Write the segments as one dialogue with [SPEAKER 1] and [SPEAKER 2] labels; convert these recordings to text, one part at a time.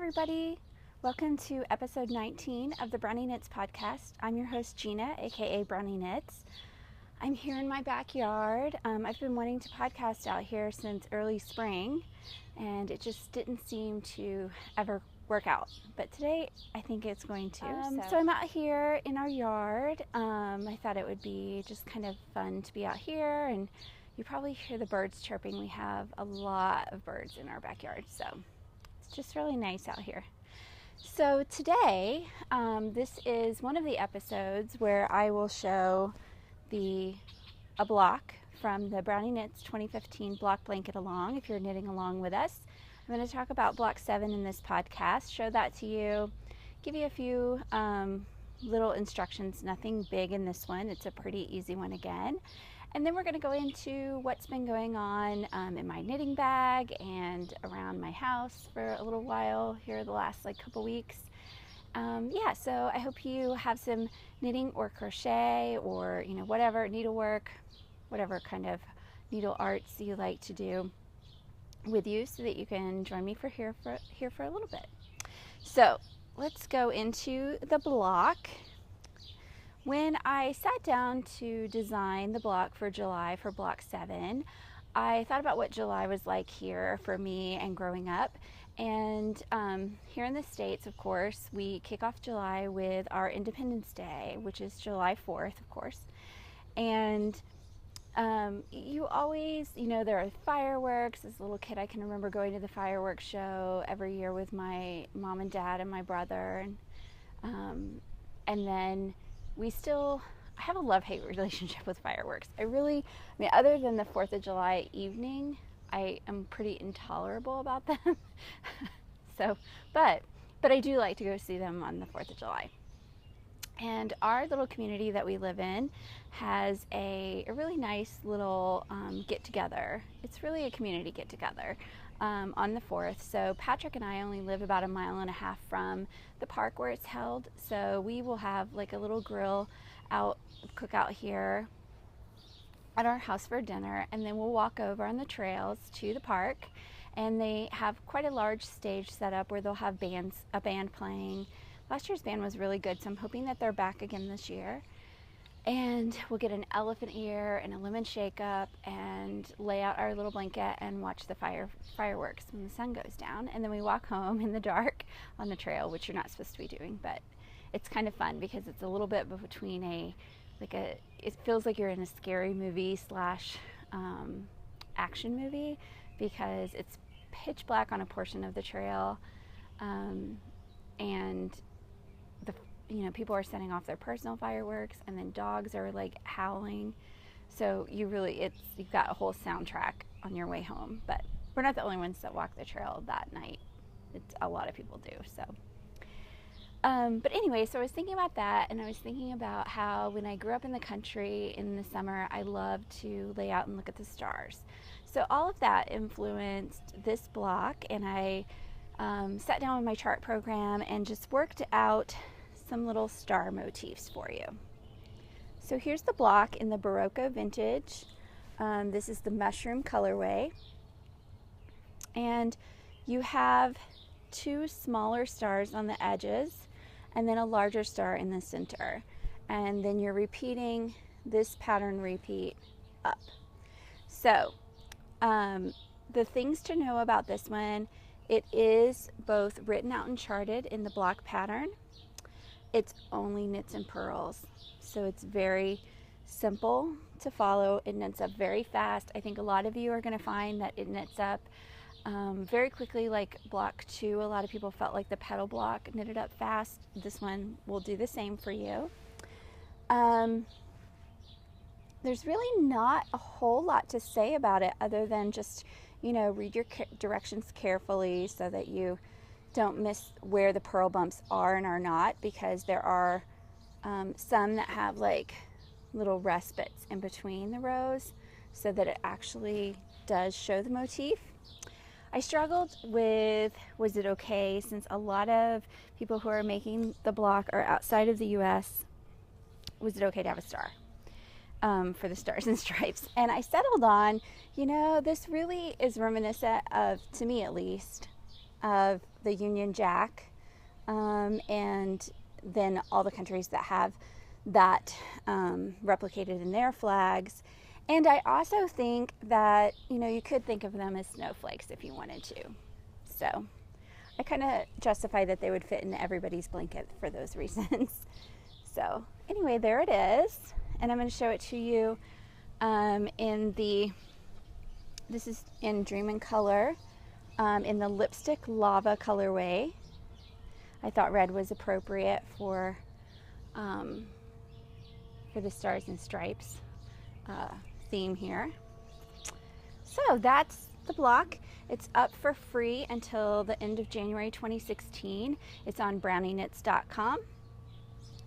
[SPEAKER 1] everybody. Welcome to episode 19 of the Brownie Knits podcast. I'm your host Gina, aka Brownie Knits. I'm here in my backyard. I've been wanting to podcast out here since early spring, and it just didn't seem to ever work out. But today I think it's going to. So I'm out here in our yard. I thought it would be just kind of fun to be out here, and you probably hear the birds chirping. We have a lot of birds in our backyard, so it's just really nice out here. So today, this is one of the episodes where I will show a block from the Brownie Knits 2015 block blanket along, if you're knitting along with us. I'm going to talk about block 7 in this podcast, show that to you, give you a few little instructions, nothing big in this one. It's a pretty easy one again. And then we're going to go into what's been going on in my knitting bag and around my house for a little while here the last couple weeks. So I hope you have some knitting or crochet or whatever, needlework, whatever kind of needle arts you like to do with you, so that you can join me here for a little bit. So let's go into the block. When I sat down to design the block for July for block 7, I thought about what July was like here for me and growing up. And here in the States, of course, we kick off July with our Independence Day, which is July 4th, of course. And you always, there are fireworks. As a little kid, I can remember going to the fireworks show every year with my mom and dad and my brother. And then I have a love-hate relationship with fireworks. Other than the 4th of July evening, I am pretty intolerable about them. But I do like to go see them on the 4th of July. And our little community that we live in has a really nice little get-together. It's really a community get-together on the 4th. So Patrick and I only live about 1.5 miles from the park where it's held. So we will have a little grill cookout here at our house for dinner, and then we'll walk over on the trails to the park. And they have quite a large stage set up where they'll have a band playing. Last year's band was really good, so I'm hoping that they're back again this year. And we'll get an elephant ear and a lemon shake up and lay out our little blanket and watch the fireworks when the sun goes down. And then we walk home in the dark on the trail, which you're not supposed to be doing, but it's kind of fun because it's a little bit between it feels like you're in a scary movie / action movie, because it's pitch black on a portion of the trail, and people are setting off their personal fireworks, and then dogs are howling. So you've got a whole soundtrack on your way home. But we're not the only ones that walk the trail that night. A lot of people do. So, but anyway, so I was thinking about that, and I was thinking about how when I grew up in the country in the summer, I loved to lay out and look at the stars. So all of that influenced this block, and I sat down with my chart program and just worked out some little star motifs for you. So here's the block in the Berroco vintage. This is the mushroom colorway, and you have 2 smaller stars on the edges and then a larger star in the center, and then you're repeating this pattern repeat up. So the things to know about this one: it is both written out and charted in the block pattern. It's only knits and purls, so it's very simple to follow. It knits up very fast. I think a lot of you are going to find that it knits up very quickly, like block 2. A lot of people felt like the petal block knitted up fast. This one will do the same for you. There's really not a whole lot to say about it other than just, read your directions carefully so that you don't miss where the purl bumps are and are not, because there are some that have little respites in between the rows so that it actually does show the motif. I struggled with, was it okay, since a lot of people who are making the block are outside of the US, was it okay to have a star for the stars and stripes? And I settled on, this really is reminiscent of, to me at least, of the Union Jack, and then all the countries that have that replicated in their flags. And I also think that, you know, you could think of them as snowflakes if you wanted to. So I kind of justify that they would fit in everybody's blanket for those reasons. So anyway, there it is. And I'm going to show it to you this is in Dream in Color, in the Lipstick Lava colorway. I thought red was appropriate for the Stars and Stripes theme here. So that's the block. It's up for free until the end of January 2016. It's on BrownieKnits.com.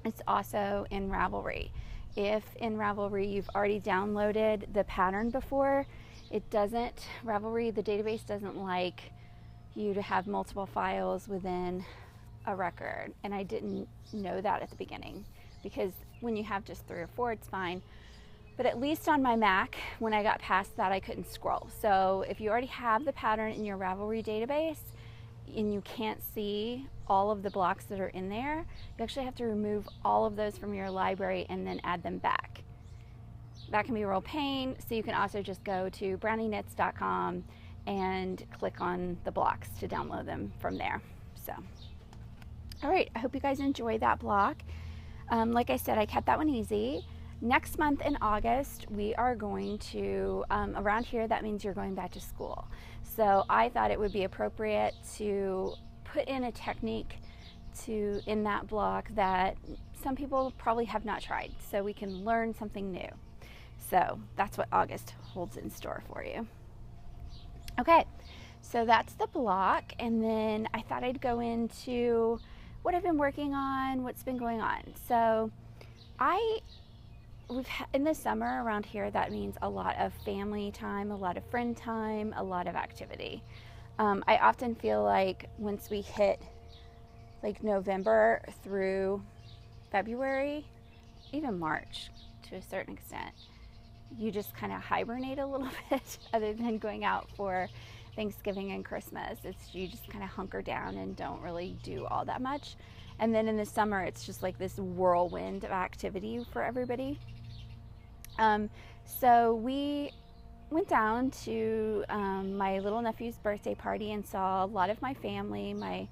[SPEAKER 1] It's also in Ravelry. If in Ravelry you've already downloaded the pattern before, Ravelry, the database doesn't like you to have multiple files within a record. And I didn't know that at the beginning, because when you have just 3 or 4, it's fine. But at least on my Mac, when I got past that, I couldn't scroll. So if you already have the pattern in your Ravelry database and you can't see all of the blocks that are in there, you actually have to remove all of those from your library and then add them back. That can be a real pain. So you can also just go to BrownieKnits.com and click on the blocks to download them from there. So, all right, I hope you guys enjoy that block. Like I said, I kept that one easy. Next month in August, we are going to, around here, that means you're going back to school. So I thought it would be appropriate to put in a technique in that block that some people probably have not tried, so we can learn something new. So that's what August holds in store for you. Okay, so that's the block, and then I thought I'd go into what I've been working on, what's been going on. So in the summer around here, that means a lot of family time, a lot of friend time, a lot of activity. I often feel like once we hit like November through February, even March to a certain extent, you just kind of hibernate a little bit other than going out for Thanksgiving and Christmas. You just kind of hunker down and don't really do all that much. And then in the summer, it's just like this whirlwind of activity for everybody. So we went down to my little nephew's birthday party and saw a lot of my family, my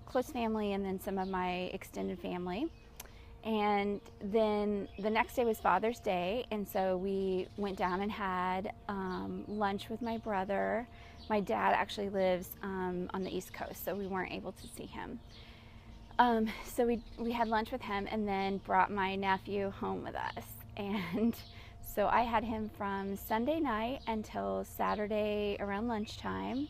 [SPEAKER 1] close family, and then some of my extended family. And then the next day was Father's Day, and so we went down and had lunch with my brother. My dad actually lives on the East Coast, so we weren't able to see him. So we had lunch with him and then brought my nephew home with us. And so I had him from Sunday night until Saturday around lunchtime.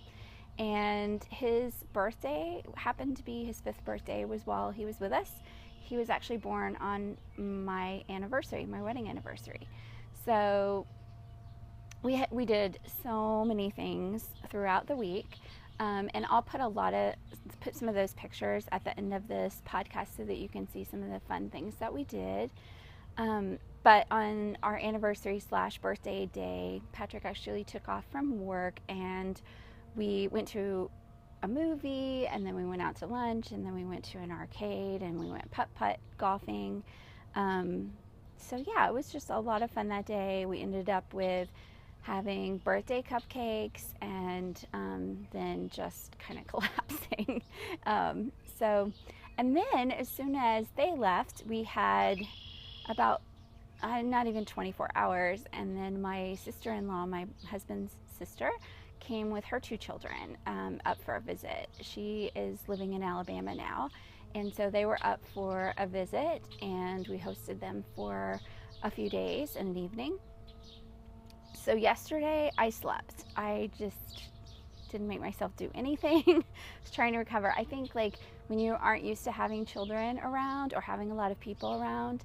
[SPEAKER 1] And his birthday happened to be, his 5th birthday was while he was with us. He was actually born on my anniversary, my wedding anniversary. So we did so many things throughout the week. And I'll put some of those pictures at the end of this podcast so that you can see some of the fun things that we did. But on our anniversary / birthday day, Patrick actually took off from work and we went to a movie, and then we went out to lunch, and then we went to an arcade, and we went putt-putt golfing. So yeah, it was just a lot of fun that day. We ended up with having birthday cupcakes and then just kind of collapsing. And then as soon as they left, we had about not even 24 hours, and then my sister-in-law, my husband's sister, came with her 2 children up for a visit. She is living in Alabama now, and so they were up for a visit, and we hosted them for a few days and an evening. So yesterday I slept. I just didn't make myself do anything. I was trying to recover. I think like when you aren't used to having children around or having a lot of people around,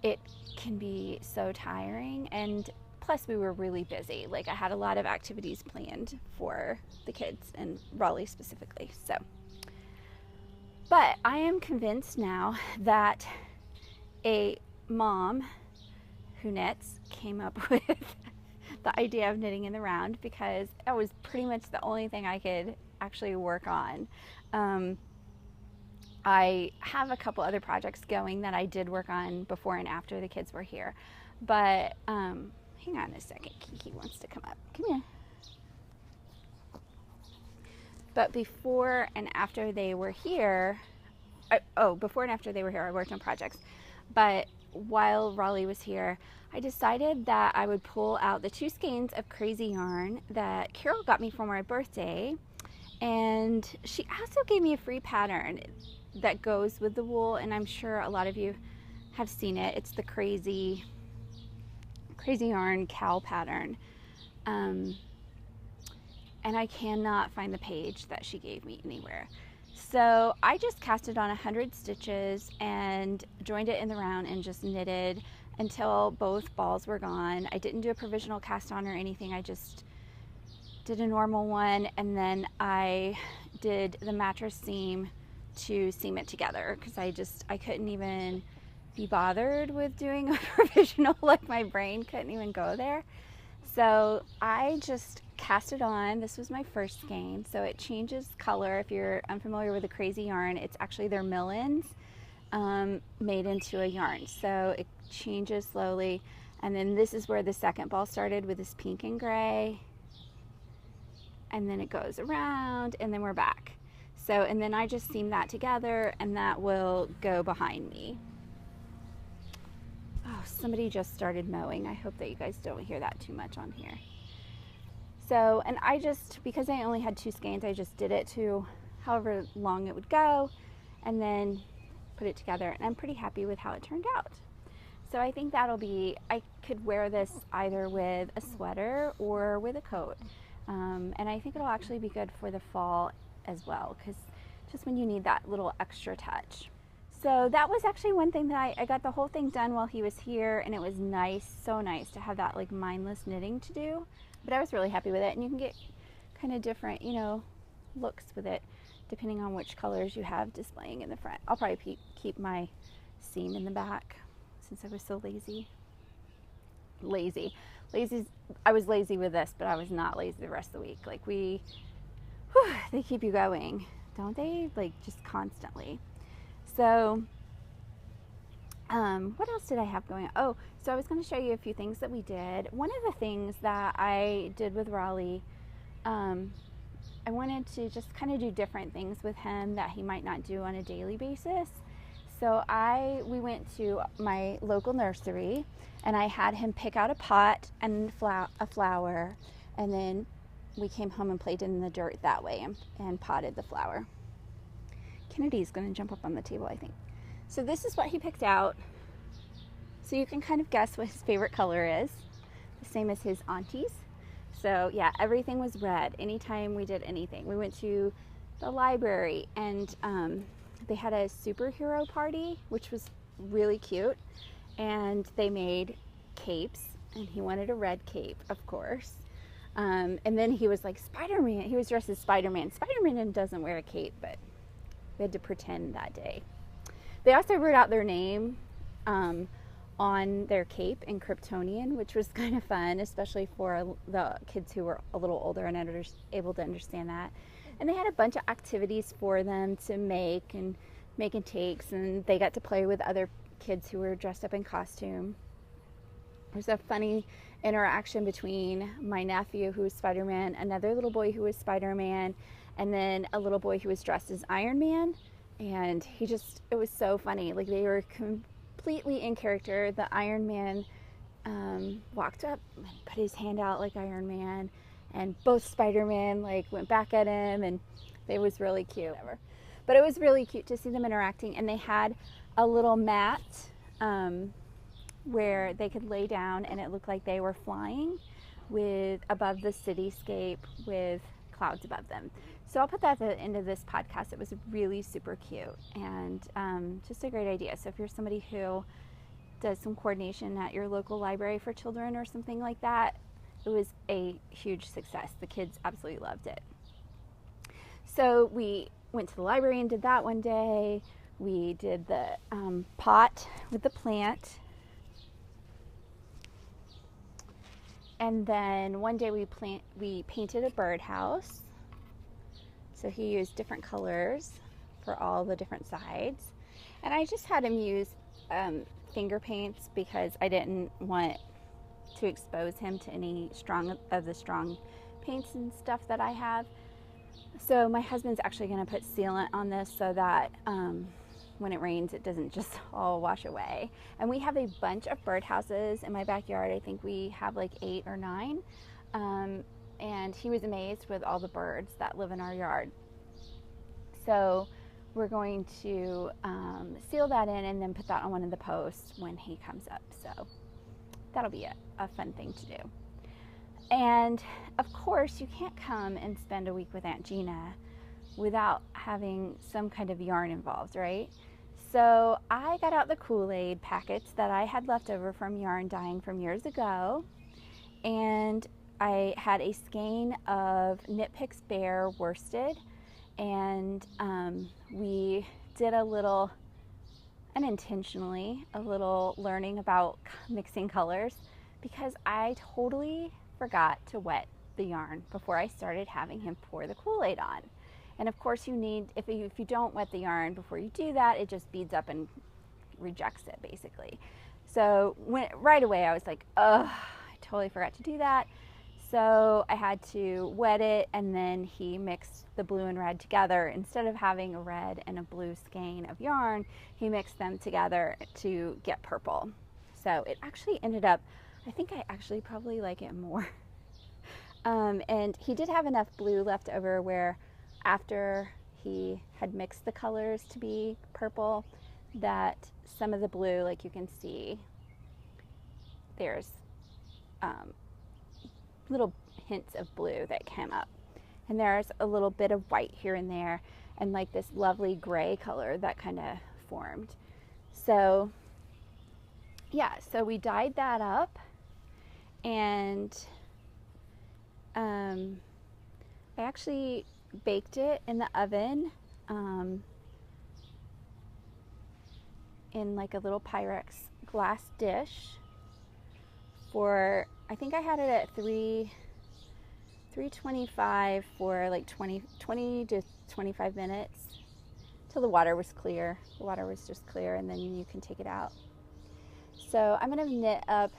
[SPEAKER 1] it can be so tiring, and plus we were really busy. Like I had a lot of activities planned for the kids and Raleigh specifically. So, but I am convinced now that a mom who knits came up with the idea of knitting in the round, because that was pretty much the only thing I could actually work on. I have a couple other projects going that I did work on before and after the kids were here. But hang on a second, Kiki wants to come up. Come here. But before and after they were here, before and after they were here, I worked on projects. But while Raleigh was here, I decided that I would pull out the 2 skeins of crazy yarn that Carol got me for my birthday. And she also gave me a free pattern that goes with the wool, and I'm sure a lot of you have seen it. It's the crazy yarn cow pattern. And I cannot find the page that she gave me anywhere. So I just cast it on 100 stitches and joined it in the round and just knitted until both balls were gone. I didn't do a provisional cast on or anything. I just did a normal one, and then I did the mattress seam to seam it together because I couldn't even be bothered with doing a provisional. Like, my brain couldn't even go there. So I just cast it on. This was my first skein. So it changes color. If you're unfamiliar with the crazy yarn, it's actually their millins made into a yarn. So it changes slowly. And then this is where the second ball started with this pink and gray. And then it goes around, and then we're back. So, and then I just seam that together, and that will go behind me. Oh, somebody just started mowing. I hope that you guys don't hear that too much on here. So, and I just, because I only had 2 skeins, I just did it to however long it would go, and then put it together, and I'm pretty happy with how it turned out. So I think that'll be, I could wear this either with a sweater or with a coat. And I think it'll actually be good for the fall as well, because just when you need that little extra touch. So that was actually one thing that I got the whole thing done while he was here, and it was nice, so nice to have that like mindless knitting to do. But I was really happy with it, and you can get kind of different, you know, looks with it depending on which colors you have displaying in the front. I'll probably keep my seam in the back since I was so lazy. I was lazy with this, but I was not lazy the rest of the week. Like they keep you going, don't they? Like, just constantly. So what else did I have going on? Oh, so I was going to show you a few things that we did. One of the things that I did with Raleigh, I wanted to just kind of do different things with him that he might not do on a daily basis. So we went to my local nursery, and I had him pick out a pot and a flower, and then we came home and played in the dirt that way and potted the flower. Kennedy's going to jump up on the table, I think. So this is what he picked out. So you can kind of guess what his favorite color is. The same as his auntie's. So yeah, everything was red anytime we did anything. We went to the library, and they had a superhero party, which was really cute. And they made capes, and he wanted a red cape, of course. And then he was like, Spider-Man. He was dressed as Spider-Man. Spider-Man doesn't wear a cape, but we had to pretend that day. They also wrote out their name on their cape in Kryptonian, which was kind of fun, especially for the kids who were a little older and able to understand that. And they had a bunch of activities for them to make and takes, and they got to play with other kids who were dressed up in costume. There's a funny interaction between my nephew, who was Spider-Man, another little boy who was Spider-Man, and then a little boy who was dressed as Iron Man. And it was so funny. Like, they were completely in character. The Iron Man walked up and put his hand out like Iron Man, and both Spider-Man like went back at him, and it was really cute. But it was really cute to see them interacting, and they had a little mat where they could lay down, and it looked like they were flying above the cityscape with clouds above them. So I'll put that at the end of this podcast. It was really super cute, and just a great idea. So if you're somebody who does some coordination at your local library for children or something like that, it was a huge success. The kids absolutely loved it. So we went to the library and did that one day. We did the pot with the plant. And then one day we painted a birdhouse. So he used different colors for all the different sides. And I just had him use finger paints because I didn't want to expose him to any strong paints and stuff that I have. So my husband's actually going to put sealant on this so that when it rains it doesn't just all wash away. And we have a bunch of birdhouses in my backyard. I think we have like 8 or 9. And he was amazed with all the birds that live in our yard. So we're going to seal that in and then put that on one of the posts when he comes up. So that'll be a fun thing to do. And of course, you can't come and spend a week with Aunt Gina without having some kind of yarn involved, right? So I got out the Kool-Aid packets that I had left over from yarn dyeing from years ago, and I had a skein of Knit Picks Bear worsted, and we did a little, unintentionally, a little learning about mixing colors because I totally forgot to wet the yarn before I started having him pour the Kool-Aid on. And of course you need, if you don't wet the yarn before you do that, it just beads up and rejects it basically. So right away I was like, ugh, I totally forgot to do that. So I had to wet it, and then he mixed the blue and red together. Instead of having a red and a blue skein of yarn, he mixed them together to get purple. So it actually ended up, I think I actually probably like it more. And he did have enough blue left over where after he had mixed the colors to be purple, that some of the blue, like you can see, there's little hints of blue that came up. And there's a little bit of white here and there, and like this lovely gray color that kind of formed. So yeah, so we dyed that up, and I actually baked it in the oven in like a little Pyrex glass dish for, I think I had it at 325 for like 20 to 25 minutes till the water was clear. The water was just clear, and then you can take it out. So I'm going to knit up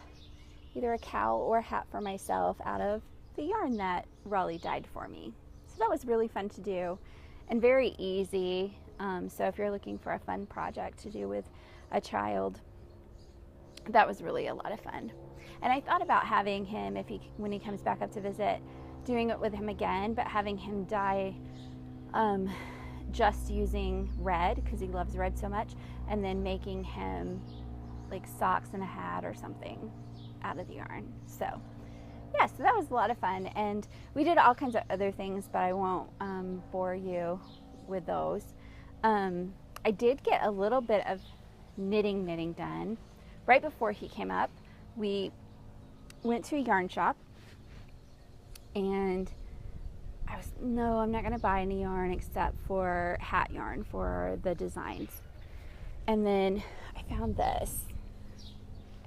[SPEAKER 1] either a cowl or a hat for myself out of the yarn that Raleigh dyed for me. So that was really fun to do and very easy. So if you're looking for a fun project to do with a child, that was really a lot of fun. And I thought about having him, when he comes back up to visit, doing it with him again, but having him dye just using red, because he loves red so much, and then making him like socks and a hat or something out of the yarn. So yeah, so that was a lot of fun, and we did all kinds of other things, but I won't bore you with those. I did get a little bit of knitting done. Right before he came up, we went to a yarn shop, and no, I'm not going to buy any yarn except for hat yarn for the designs. And then I found this,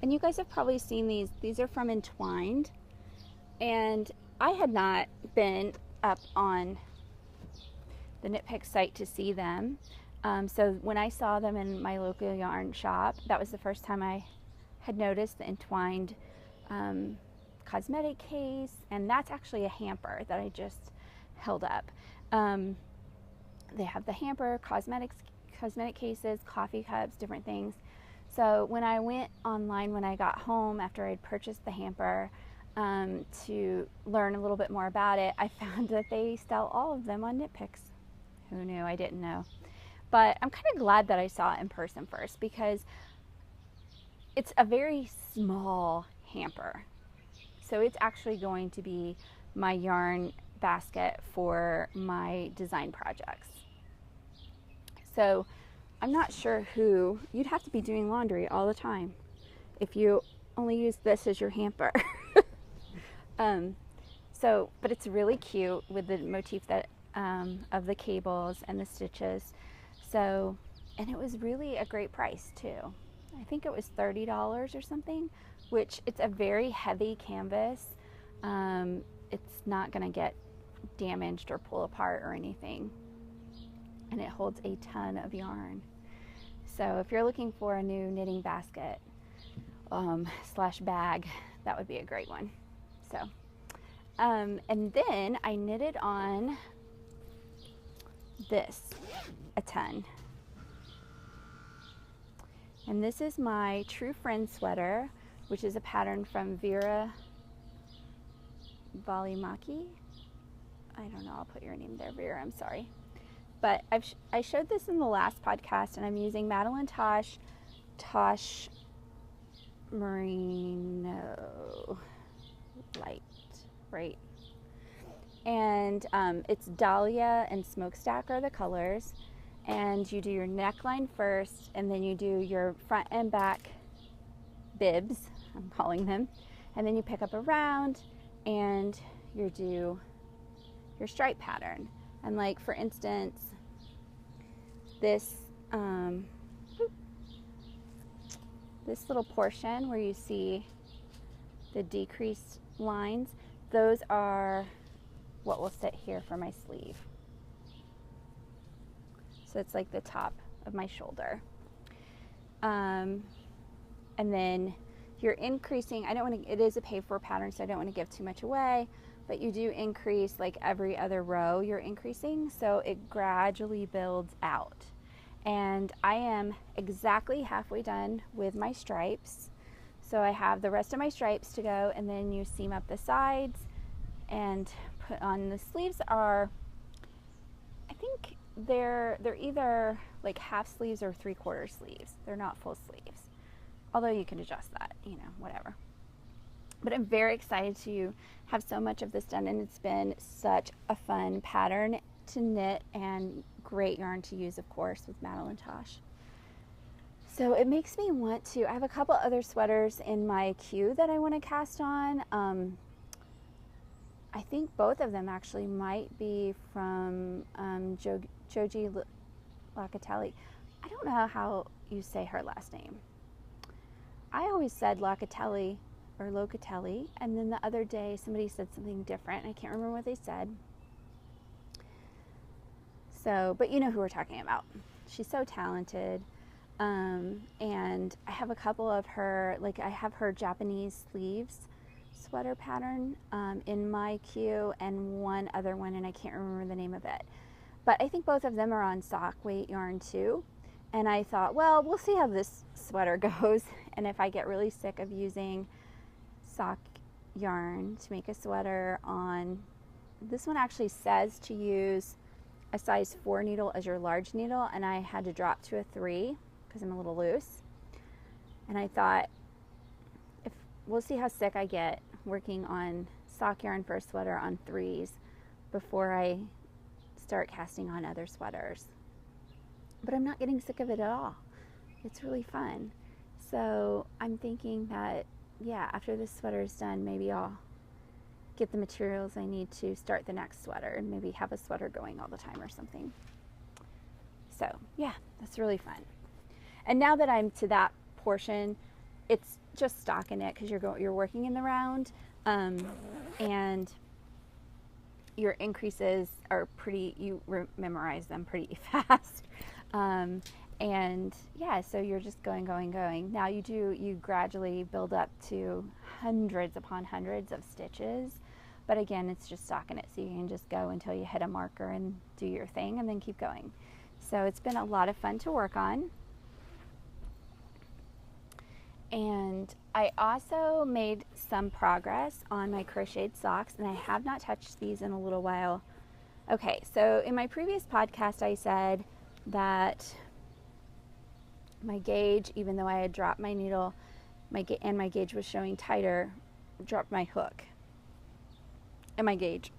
[SPEAKER 1] and you guys have probably seen these. These are from Entwined, and I had not been up on the Knit Pick site to see them. So when I saw them in my local yarn shop, that was the first time I had noticed the Entwined cosmetic case, and that's actually a hamper that I just held up. They have the hamper, cosmetic cases, coffee cups, different things. So when I went online when I got home after I'd purchased the hamper to learn a little bit more about it, I found that they sell all of them on Knit Picks. Who knew? I didn't know. But I'm kind of glad that I saw it in person first, because it's a very small hamper. So it's actually going to be my yarn basket for my design projects. So I'm not sure you'd have to be doing laundry all the time if you only use this as your hamper. But it's really cute with the motif that of the cables and the stitches. So, and it was really a great price too. I think it was $30 or something, which it's a very heavy canvas. It's not going to get damaged or pull apart or anything. And it holds a ton of yarn. So if you're looking for a new knitting basket slash bag, that would be a great one. So, and then I knitted on this a ton. And this is my True Friend sweater, which is a pattern from Veera Valimaki. I don't know, I'll put your name there, Veera, I'm sorry. But I showed this in the last podcast, and I'm using Madelinetosh Tosh Merino light, right? And it's Dahlia and Smokestack are the colors. And you do your neckline first, and then you do your front and back bibs, I'm calling them. And then you pick up around and you do your stripe pattern. And like, for instance, this this little portion where you see the decreased lines, those are what will sit here for my sleeve. So it's like the top of my shoulder. And then you're increasing, I don't want to, it is a paid for pattern, so I don't want to give too much away, but you do increase like every other row you're increasing, so it gradually builds out. And I am exactly halfway done with my stripes. So I have the rest of my stripes to go, and then you seam up the sides and put on the sleeves are, I think they're either like half sleeves or 3/4 sleeves. They're not full sleeves. Although you can adjust that, you know, whatever. But I'm very excited to have so much of this done, and it's been such a fun pattern to knit and great yarn to use, of course, with Madelinetosh. So it makes me want to, I have a couple other sweaters in my queue that I want to cast on. I think both of them actually might be from Joji Locatelli. I don't know how you say her last name. I always said Locatelli or Locatelli, and then the other day somebody said something different. I can't remember what they said. So, but you know who we're talking about. She's so talented. And I have a couple of her, like I have her Japanese sleeves sweater pattern in my queue, and one other one, and I can't remember the name of it. But I think both of them are on sock weight yarn too. And I thought, well, we'll see how this sweater goes. And if I get really sick of using sock yarn to make a sweater on, this one actually says to use a size 4 needle as your large needle, and I had to drop to a 3 because I'm a little loose. And I thought, if we'll see how sick I get working on sock yarn for a sweater on 3s before I start casting on other sweaters. But I'm not getting sick of it at all. It's really fun. So I'm thinking that, yeah, after this sweater is done, maybe I'll get the materials I need to start the next sweater and maybe have a sweater going all the time or something. So yeah, that's really fun. And now that I'm to that portion, it's just stockinette because you're working in the round, and your increases are pretty, you memorize them pretty fast. And yeah, so you're just going. Now you gradually build up to hundreds upon hundreds of stitches. But again, it's just stockinette, so you can just go until you hit a marker and do your thing and then keep going. So it's been a lot of fun to work on. And I also made some progress on my crocheted socks, and I have not touched these in a little while. Okay, so in my previous podcast I said that my gauge, even though I had dropped my needle, my gauge was showing tighter, dropped my hook, and my gauge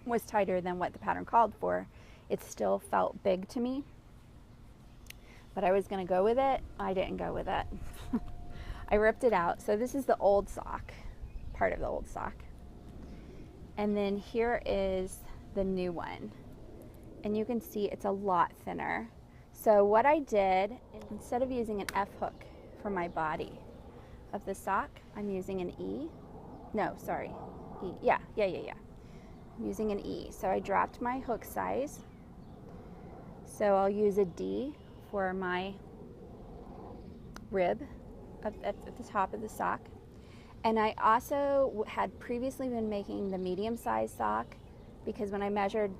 [SPEAKER 1] was tighter than what the pattern called for, it still felt big to me. But I was going to go with it. I didn't go with it. I ripped it out. So this is the old sock, part of the old sock. And then here is the new one. And you can see it's a lot thinner. So what I did, instead of using an F hook for my body of the sock, I'm using an E. No, sorry. E. Yeah. I'm using an E. So I dropped my hook size. So I'll use a D for my rib at the top of the sock. And I also had previously been making the medium size sock because when I measured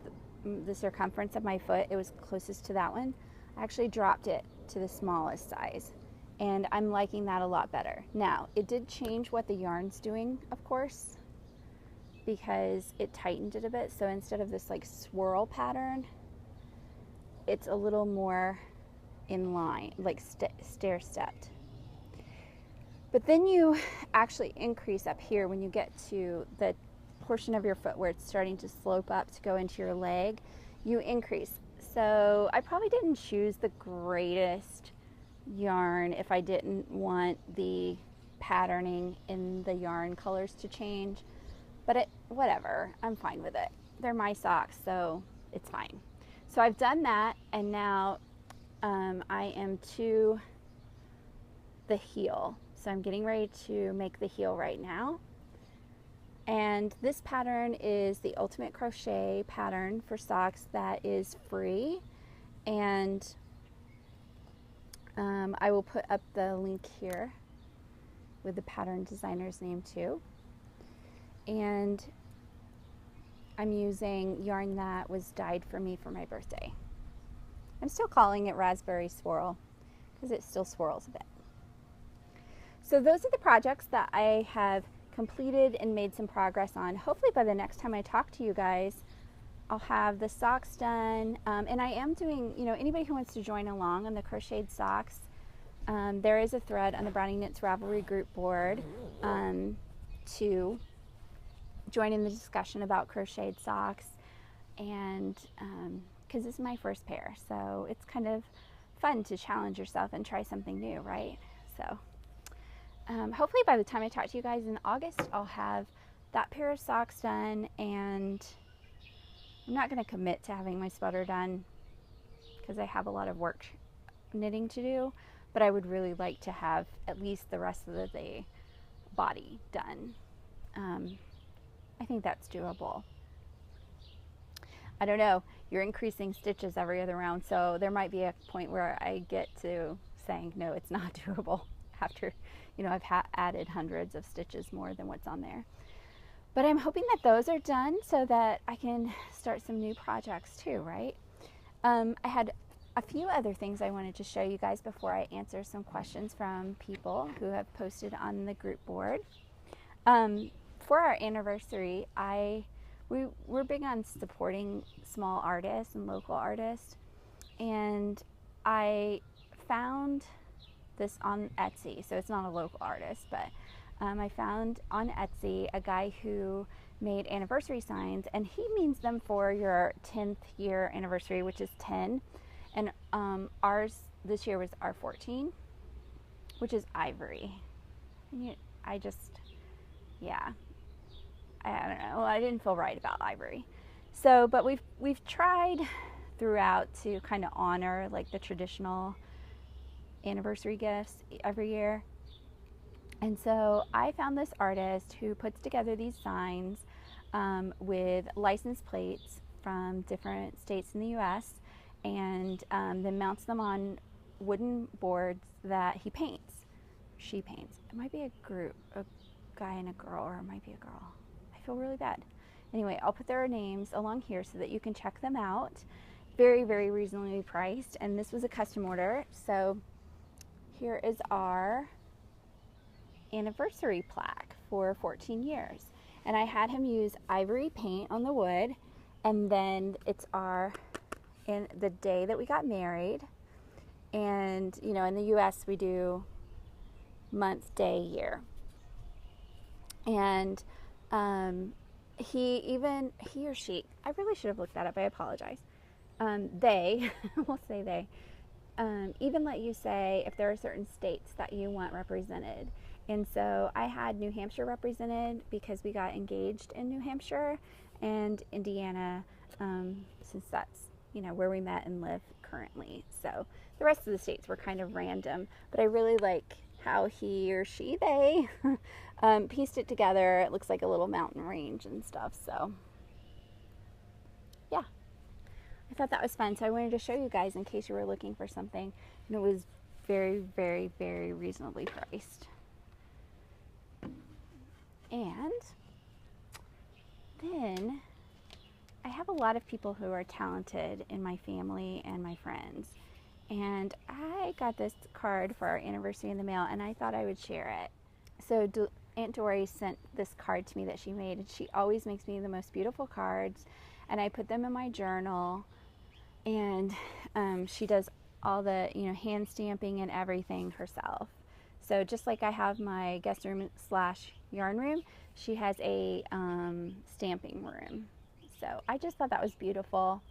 [SPEAKER 1] the circumference of my foot, it was closest to that one. I actually dropped it to the smallest size, and I'm liking that a lot better. Now, it did change what the yarn's doing, of course, because it tightened it a bit. So instead of this like swirl pattern, it's a little more in line, like stair-stepped. But then you actually increase up here when you get to the portion of your foot where it's starting to slope up to go into your leg. You increase. So I probably didn't choose the greatest yarn if I didn't want the patterning in the yarn colors to change. But whatever, I'm fine with it. They're my socks, so it's fine. So I've done that, and now I am to the heel. So I'm getting ready to make the heel right now. And this pattern is the Ultimate Crochet pattern for socks that is free. And I will put up the link here with the pattern designer's name too. And I'm using yarn that was dyed for me for my birthday. I'm still calling it Raspberry Swirl because it still swirls a bit. So those are the projects that I have completed and made some progress on. Hopefully by the next time I talk to you guys, I'll have the socks done. And I am doing, you know, anybody who wants to join along on the crocheted socks, there is a thread on the Brownie Knits Ravelry group board to join in the discussion about crocheted socks. And because this is my first pair, so it's kind of fun to challenge yourself and try something new, right? So hopefully by the time I talk to you guys in August, I'll have that pair of socks done, and I'm not going to commit to having my sweater done because I have a lot of work knitting to do, but I would really like to have at least the rest of the body done. I think that's doable. I don't know, you're increasing stitches every other round, so there might be a point where I get to saying, no, it's not doable after, you know, I've added hundreds of stitches more than what's on there. But I'm hoping that those are done so that I can start some new projects too, right? I had a few other things I wanted to show you guys before I answer some questions from people who have posted on the group board. For our anniversary, we're big on supporting small artists and local artists, and I found this on Etsy. So it's not a local artist, but I found on Etsy a guy who made anniversary signs, and he means them for your 10th year anniversary, which is 10, and ours this year was our 14, which is ivory. And I don't know, I didn't feel right about ivory. So, but we've tried throughout to kind of honor like the traditional anniversary gifts every year. And so I found this artist who puts together these signs with license plates from different states in the US, and then mounts them on wooden boards that he paints. She paints. It might be a group, a guy and a girl, or it might be a girl. I feel really bad. Anyway, I'll put their names along here so that you can check them out. Very, very reasonably priced, and this was a custom order. So here is our anniversary plaque for 14 years. And I had him use ivory paint on the wood, and then it's in the day that we got married. And, you know, in the US we do month, day, year. And he or she, I really should have looked that up, I apologize. They, we'll say they, even let you say if there are certain states that you want represented. And so I had New Hampshire represented because we got engaged in New Hampshire, and Indiana, since that's, you know, where we met and live currently. So the rest of the states were kind of random, but I really like how he or she, they pieced it together. It looks like a little mountain range and stuff. So yeah, I thought that was fun. So I wanted to show you guys in case you were looking for something. And it was very, very, very reasonably priced. And then I have a lot of people who are talented in my family and my friends. And I got this card for our anniversary in the mail, and I thought I would share it. So Aunt Dory sent this card to me that she made, and she always makes me the most beautiful cards, and I put them in my journal. And she does all the, you know, hand stamping and everything herself. So just like I have my guest room / yarn room, she has a stamping room. So I just thought that was beautiful.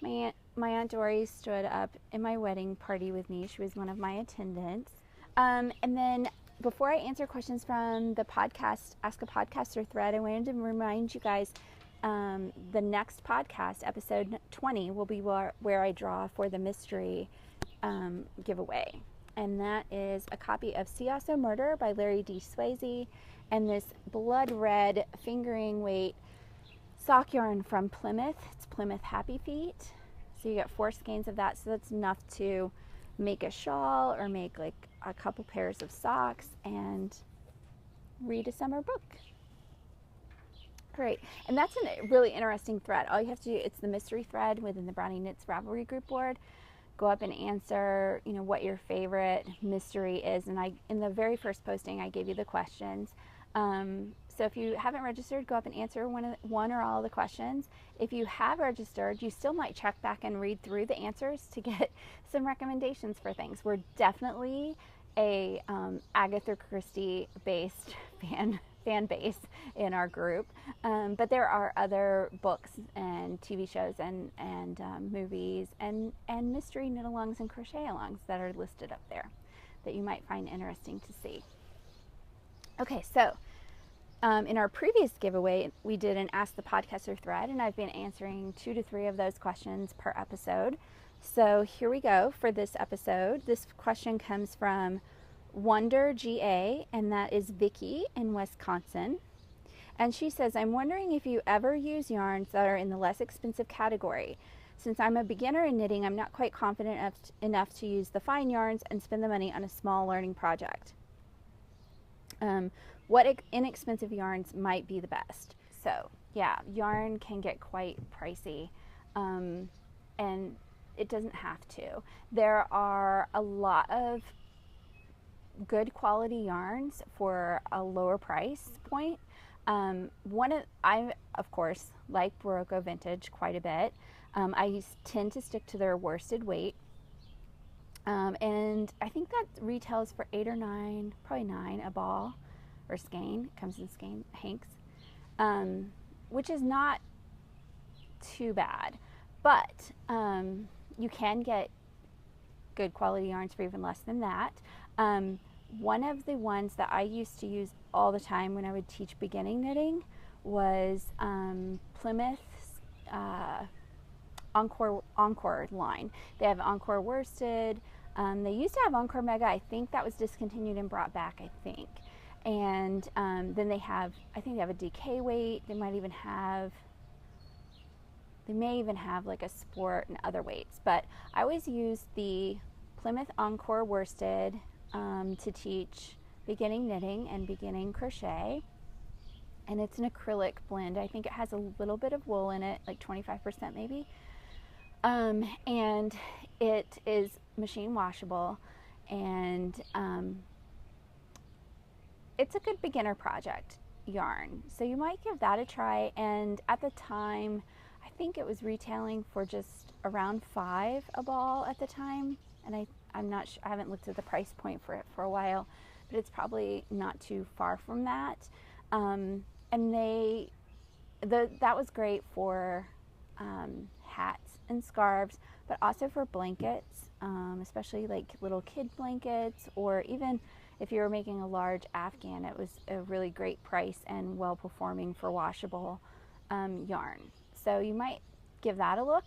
[SPEAKER 1] My Aunt Dory stood up in my wedding party with me. She was one of my attendants. And then before I answer questions from the podcast, Ask a Podcaster thread, I wanted to remind you guys the next podcast, episode 20, will be where I draw for the mystery giveaway. And that is a copy of See Also Murder by Larry D. Swayze and this blood red fingering weight sock yarn from Plymouth. It's Plymouth Happy Feet. So you get 4 skeins of that. So that's enough to make a shawl or make like a couple pairs of socks and read a summer book. Great. And that's a really interesting thread. All you have to do, it's the mystery thread within the Brownie Knits Ravelry group board. Go up and answer, you know, what your favorite mystery is. And in the very first posting, I gave you the questions. So if you haven't registered, go up and answer one or all of the questions. If you have registered, you still might check back and read through the answers to get some recommendations for things. We're definitely a Agatha Christie based fan base in our group, but there are other books and TV shows and movies and mystery knit-alongs and crochet-alongs that are listed up there that you might find interesting to see. Okay, so in our previous giveaway, we did an Ask the Podcaster thread, and I've been answering 2 to 3 of those questions per episode. So here we go for this episode. This question comes from WonderGA, and that is Vicky in Wisconsin. And she says, I'm wondering if you ever use yarns that are in the less expensive category. Since I'm a beginner in knitting, I'm not quite confident enough to use the fine yarns and spend the money on a small learning project. What inexpensive yarns might be the best? So yeah, yarn can get quite pricey, and it doesn't have to. There are a lot of good quality yarns for a lower price point. I of course like Berroco Vintage quite a bit. I tend to stick to their worsted weight, and I think that retails for 8 or 9, probably 9 a ball or skein. It comes in skein hanks, which is not too bad, but you can get good quality yarns for even less than that. One of the ones that I used to use all the time when I would teach beginning knitting was Plymouth's Encore line. They have Encore worsted. They used to have Encore Mega. I think that was discontinued and brought back, I think. And then they have, I think they have a DK weight. They may even have like a sport and other weights. But I always use the Plymouth Encore worsted to teach beginning knitting and beginning crochet. And it's an acrylic blend. I think it has a little bit of wool in it, like 25% maybe. And it is machine washable, and it's a good beginner project yarn. So you might give that a try. And at the time, I think it was retailing for just around $5 a ball at the time. And I'm not sure, I haven't looked at the price point for it for a while, but it's probably not too far from that. And that was great for hats and scarves, but also for blankets, especially like little kid blankets, or even if you were making a large Afghan. It was a really great price and well performing for washable yarn. So you might give that a look.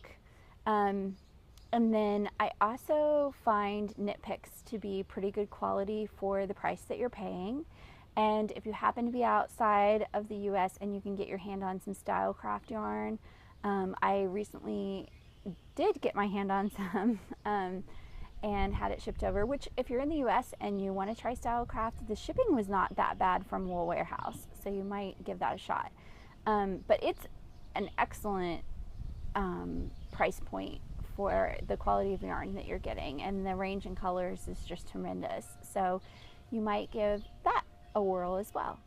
[SPEAKER 1] And then I also find Knit Picks to be pretty good quality for the price that you're paying. And if you happen to be outside of the US and you can get your hand on some Stylecraft yarn, I recently did get my hand on some and had it shipped over, which if you're in the US and you want to try Style Craft, the shipping was not that bad from Wool Warehouse, so you might give that a shot. But it's an excellent price point for the quality of yarn that you're getting, and the range in colors is just tremendous. So you might give that a whirl as well.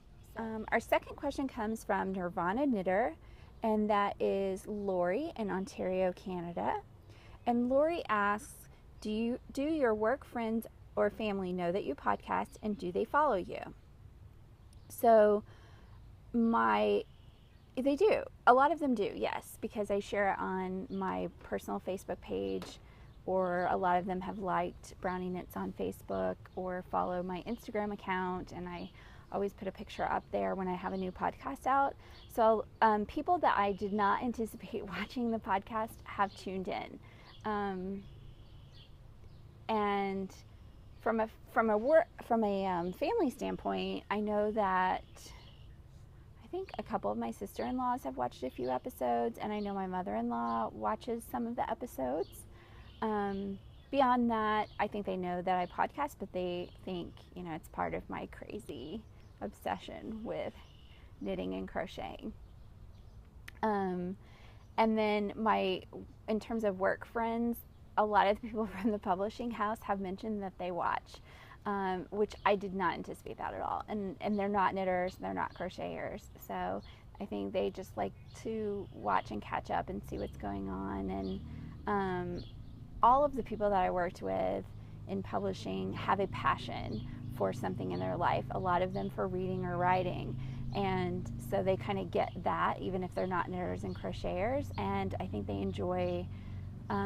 [SPEAKER 1] Our second question comes from NirvanaKnits, and that is Lori in Ontario, Canada. And Lori asks, do your work friends or family know that you podcast, and do they follow you? So they do. A lot of them do, yes, because I share it on my personal Facebook page, or a lot of them have liked Brownie Knits on Facebook or follow my Instagram account, and I always put a picture up there when I have a new podcast out. So people that I did not anticipate watching the podcast have tuned in. And from a family standpoint, I know that I think a couple of my sister-in-laws have watched a few episodes, and I know my mother-in-law watches some of the episodes. Beyond that, I think they know that I podcast, but they think, it's part of my crazy obsession with knitting and crocheting. And then in terms of work friends, a lot of the people from the publishing house have mentioned that they watch, which I did not anticipate that at all. And they're not knitters, they're not crocheters. So I think they just like to watch and catch up and see what's going on. And all of the people that I worked with in publishing have a passion for something in their life, a lot of them for reading or writing. And so they kind of get that, even if they're not knitters and crocheters. And I think they enjoy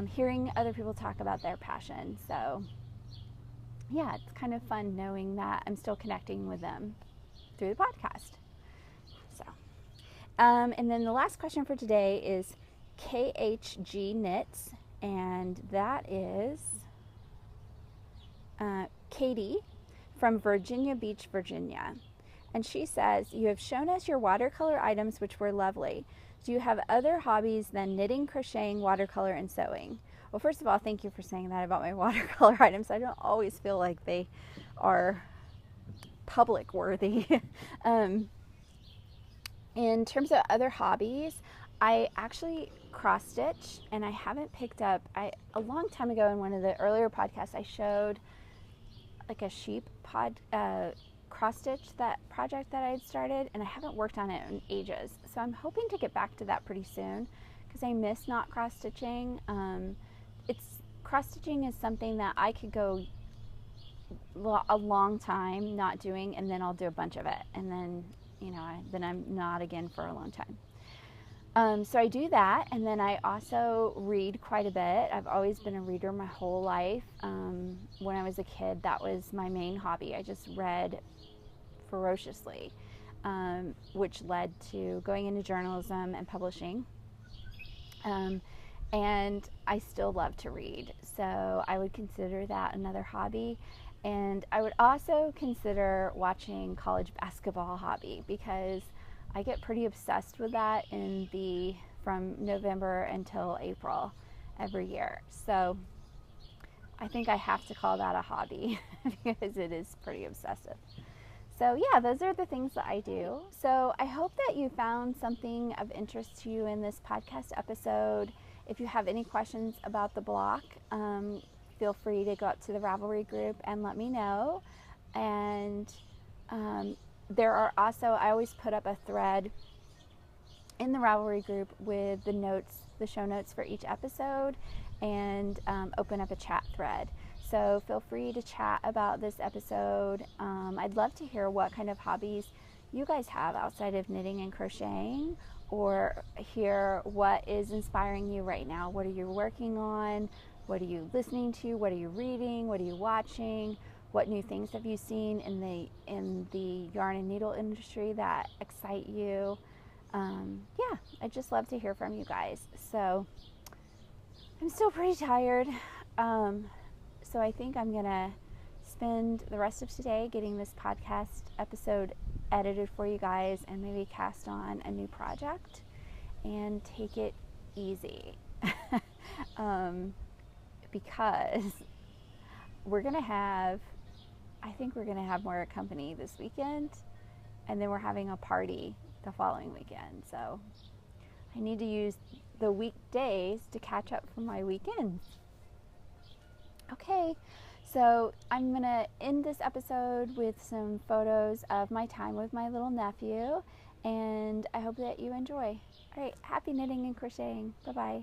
[SPEAKER 1] hearing other people talk about their passion. So yeah, it's kind of fun knowing that I'm still connecting with them through the podcast. So, and then the last question for today is khgKnits, and that is Katie from Virginia Beach, Virginia. And she says, you have shown us your watercolor items, which were lovely. Do you have other hobbies than knitting, crocheting, watercolor, and sewing? Well, first of all, thank you for saying that about my watercolor items. I don't always feel like they are public worthy. In terms of other hobbies, I actually cross stitch, and I haven't picked up, a long time ago in one of the earlier podcasts, I showed like a sheep cross stitch, that project that I had started, and I haven't worked on it in ages. So I'm hoping to get back to that pretty soon because I miss not cross stitching. Cross stitching is something that I could go a long time not doing, and then I'll do a bunch of it, and then then I'm not again for a long time. So I do that, and then I also read quite a bit. I've always been a reader my whole life. When I was a kid, that was my main hobby. I just read ferociously, which led to going into journalism and publishing. And I still love to read, so I would consider that another hobby. And I would also consider watching college basketball hobby, because I get pretty obsessed with that from November until April every year. So I think I have to call that a hobby because it is pretty obsessive. So yeah, those are the things that I do. So I hope that you found something of interest to you in this podcast episode. If you have any questions about the block, feel free to go up to the Ravelry group and let me know. And there are also, I always put up a thread in the Ravelry group with the notes, the show notes for each episode, and open up a chat thread. So feel free to chat about this episode. I'd love to hear what kind of hobbies you guys have outside of knitting and crocheting, or hear what is inspiring you right now. What are you working on? What are you listening to? What are you reading? What are you watching? What new things have you seen in the yarn and needle industry that excite you? Yeah, I'd just love to hear from you guys. So I'm still pretty tired. So I think I'm gonna spend the rest of today getting this podcast episode edited for you guys, and maybe cast on a new project and take it easy because we're gonna have, I think we're gonna have more company this weekend, and then we're having a party the following weekend. So I need to use the weekdays to catch up from my weekends. Okay, so I'm gonna end this episode with some photos of my time with my little nephew, and I hope that you enjoy. All right, happy knitting and crocheting. Bye-bye.